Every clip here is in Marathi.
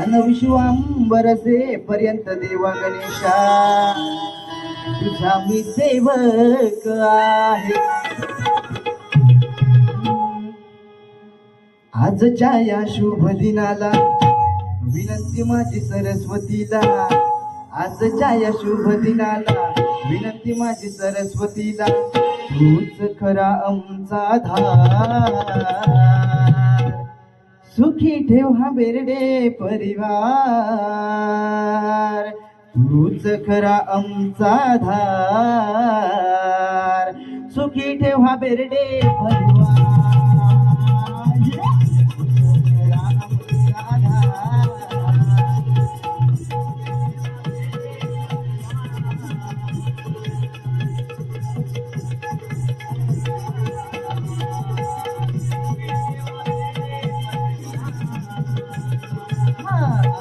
अन विश्वांबरसे पर्यंत देवा गणेशा तुझा मी सेवक आहे. आजच्या या शुभ दिनाला विनंती माझी सरस्वतीला, आजच्या या शुभ दिनाला विनंती माझी सरस्वतीला, तूच खरा आमचा धार, सुखी ठेव हा बेरडे परिवार, तूच खरा आमचा धार, सुखी ठेव हा बेरडे परिवार.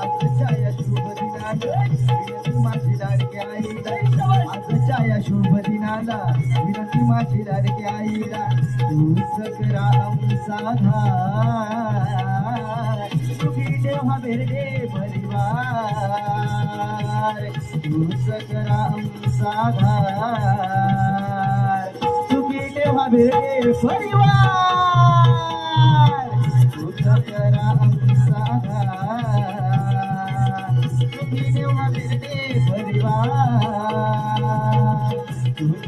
आजच्या या शुभ दिनाला विनंती माझी लाडक्या आईला, आजच्या या शुभ दिनाला विनंती माझी लाडक्या आईला, तूच करा आमचा धार, सुखी ठेव हा बेरडे परिवार, तूच करा आमचा धार, सुखी ठेव हा बेरडे परिवार, तूच करा आमचा धार, सुखी ठेव हा बेरडे परिवार, तूच